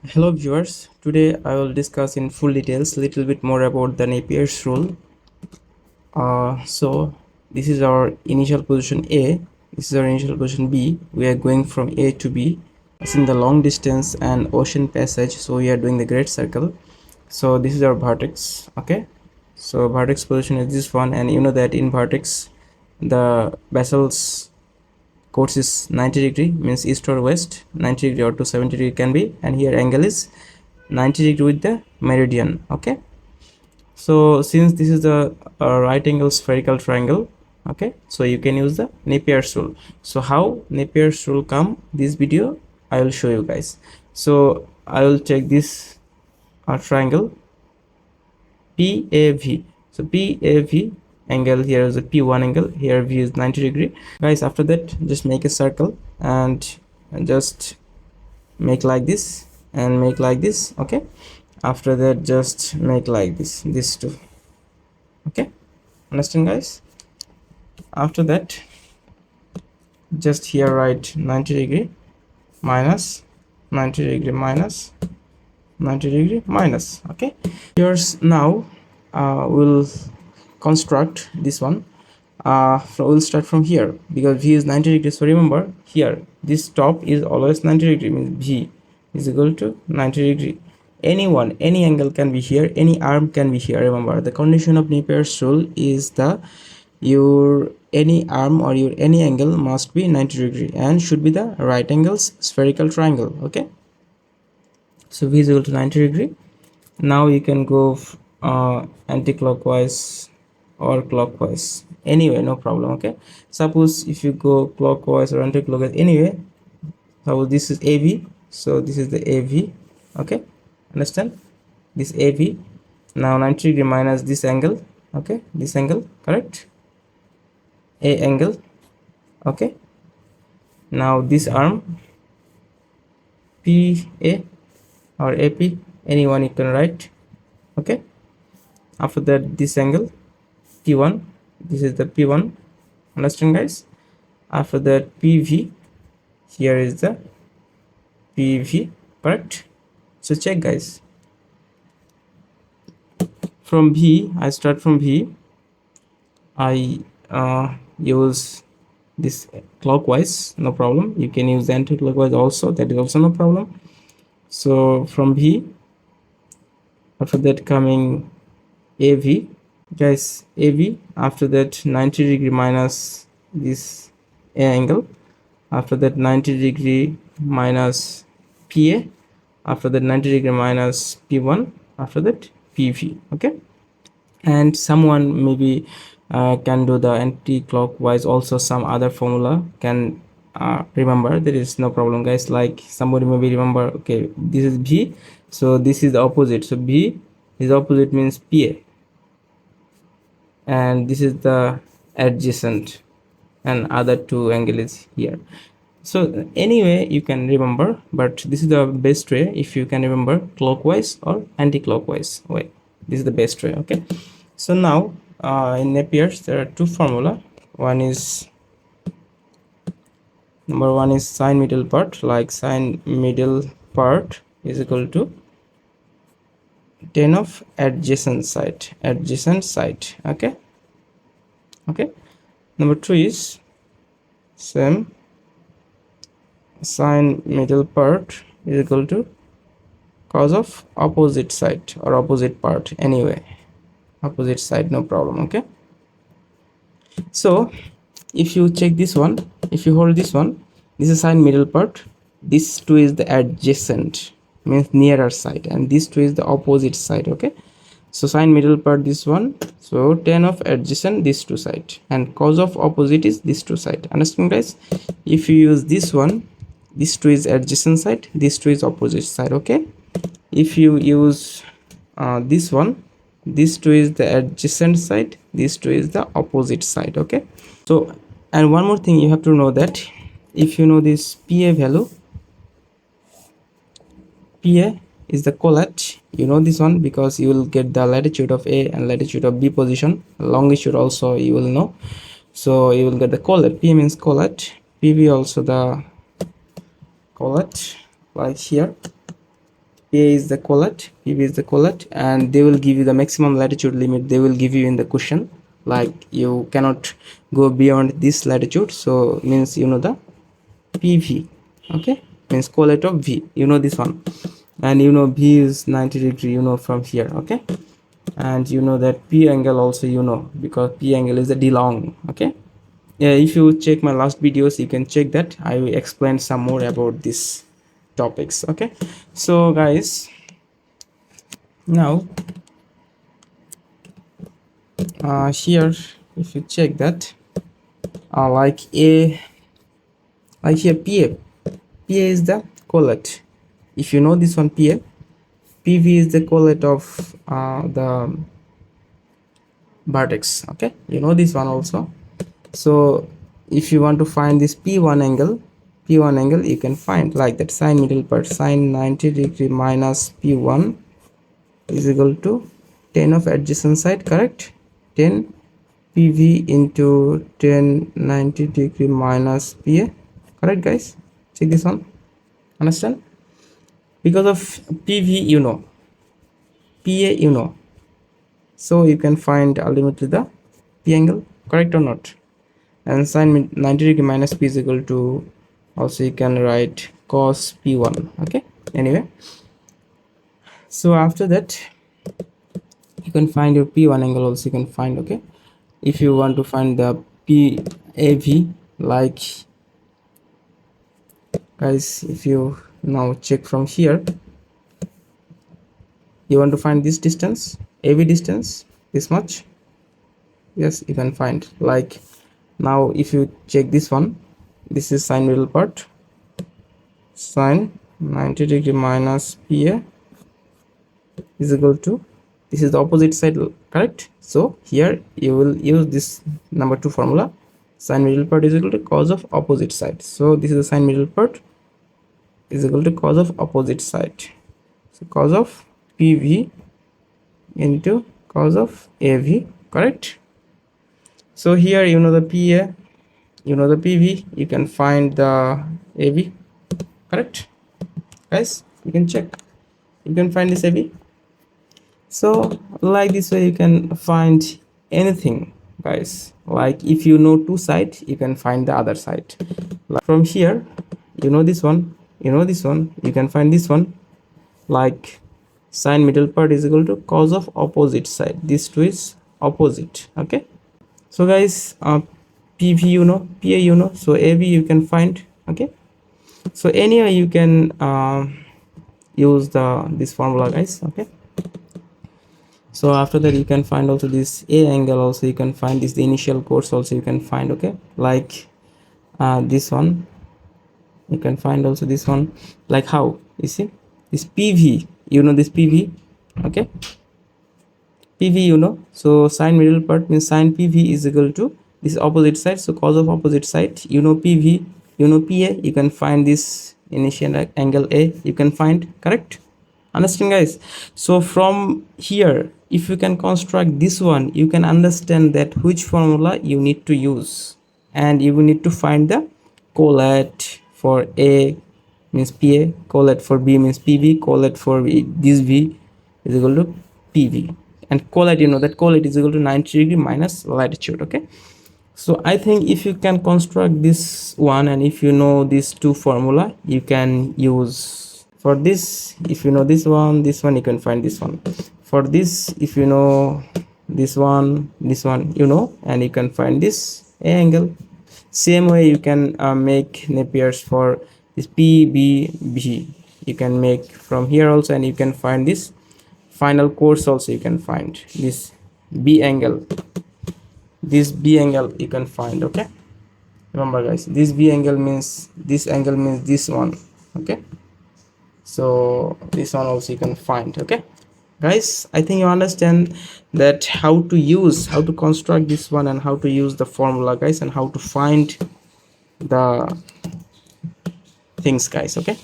Hello viewers, today I will discuss in full details little bit more about the Napier's rule. So this is our initial position A, this is our initial position B. We are going from A to B. It's in the long distance and ocean passage, so we are doing the great circle. So this is our vertex. Okay, so vertex position is this one, and you know that in vertex the vessel's course is 90 degree, means east or west. 90 degree or to 70 degree can be, and here angle is 90 degree with the meridian. Okay, so since this is the right angle spherical triangle, okay, so you can use the Napier's rule. So how Napier's rule come, this video I will show you guys. So I will take this triangle PAV. So PAV angle, here is a P1 angle, here V is 90 degree. Guys, after that just make a circle and just make like this and make like this. Okay, after that just make like this two. Okay, understand guys? After that just here write 90 degree minus 90 degree minus 90 degree minus. Okay, here's now we'll construct this one. We'll start from here because V is 90 degrees. So remember here this top is always 90 degree, means V is equal to 90 degree. Any angle can be here, any arm can be here. Remember the condition of Napier's rule is your any arm or your any angle must be 90 degree and should be the right angles spherical triangle. Okay, so V is equal to 90 degree. Now you can go anti-clockwise or clockwise, anyway, no problem. Okay, suppose if you go clockwise or anti-clockwise, anyway, suppose this is AV, so this is the AV. Okay, understand, this AV. Now 90 degree minus this angle. Okay, this angle, correct, A angle. Okay, now this arm PA or AP, anyone you can write. Okay, after that this angle P1, this is the P1, understand guys? After that PV, here is the PV, correct? So check guys, from V, I start from V, I use this clockwise, no problem. You can use anti-clockwise also, that is also no problem. So from V, after that coming AV, guys, AV, after that 90 degree minus this A angle, after that 90 degree minus PA, after that 90 degree minus P1, after that PV. Okay, and someone maybe can do the anti-clockwise also, some other formula can remember, there is no problem guys. Like somebody maybe remember, okay, this is V, so this is the opposite, so V is opposite means PA, and this is the adjacent, and other two angle is here. So anyway you can remember, but this is the best way if you can remember clockwise or anti-clockwise way. This is the best way. Okay, so now in Napiers there are two formula. One is, number one is sine middle part, like sine middle part is equal to tan of adjacent side, okay. Okay, number two is same sine middle part is equal to cos of opposite side or opposite part, anyway, opposite side, no problem. Okay, so if you check this one, if you hold this one, this is sine middle part, this two is the adjacent, means nearer side, and this two is the opposite side. Okay, so sine middle part this one, so tan of adjacent this two side, and cos of opposite is this two side. Understand guys? If you use this one, this two is adjacent side, this two is opposite side. Okay, if you use this one, this two is the adjacent side, this two is the opposite side. Okay, so and one more thing you have to know, that if you know this PA value, PA is the collet, you know this one, because you will get the latitude of A and latitude of B position, longitude also you will know, so you will get the collet. P means collet, PV also the collet, like here. PA is the collet, PB is the collet, and they will give you the maximum latitude limit. They will give you in the question, like you cannot go beyond this latitude. So means you know the PV, okay, means collet of V, you know this one, and you know V is 90 degree, you know from here, okay, and you know that P angle also, you know, because P angle is the D long, okay. Yeah, if you check my last videos, you can check that I will explain some more about this topics, okay. So guys, now here if you check that like here PA is the collet. If you know this one, PV is the collet of the vertex, okay, you know this one also. So if you want to find this P1 angle, you can find like that, sine middle part, sine 90 degree minus P1 is equal to 10 of adjacent side, correct, 10 PV into 10 90 degree minus PA, correct guys, check this one, understand, because of PV you know, PA you know, so you can find ultimately the P angle, correct or not, and sine 90 degree minus P is equal to, also you can write cos P1, okay. Anyway, so after that you can find your P1 angle also, you can find, okay. If you want to find the PAV, like guys, if you now check from here, you want to find this distance, AV distance, this much, yes, you can find. Like now if you check this one, this is sine middle part, sine 90 degree minus PA is equal to, this is the opposite side, correct, so here you will use this number 2 formula, sine middle part is equal to cos of opposite side. So this is the sine middle part is equal to cos of opposite side, so cos of PV into cos of AV, correct. So here you know the PA, you know the PV, you can find the AV, correct guys, you can check, you can find this AV. So like this way you can find anything guys, like if you know two sides you can find the other side, like from here you know this one, you know this one, you can find this one, like sine middle part is equal to cos of opposite side, this two is opposite, okay. So guys, PV you know, PA you know, so AV you can find, okay. So anyway you can use this formula guys, okay. So after that you can find also this A angle, also you can find this, the initial course also you can find, okay, like this one you can find, also this one, like how you see this PV, you know this PV, okay, PV you know, so sine middle part means sine PV is equal to this opposite side, so cos of opposite side, you know PV, you know PA, you can find this initial angle A, you can find, correct, understand guys. So from here if you can construct this one, you can understand that which formula you need to use, and you will need to find the collet for A means PA, collet for B means PV, collet for this V is equal to PV, and collet you know that collet is equal to 90 degree minus latitude, okay. So I think if you can construct this one, and if you know these two formula, you can use for this. If you know this one, you can find this one. For this, if you know this one, you know, and you can find this A angle. Same way you can make Napiers for this PBB. You can make from here also, and you can find this final course also, you can find this B angle, this B angle you can find, okay. Remember guys, this B angle means this angle means this one, okay. So this one also you can find, okay guys. I think you understand that how to construct this one, and how to use the formula guys, and how to find the things guys, okay.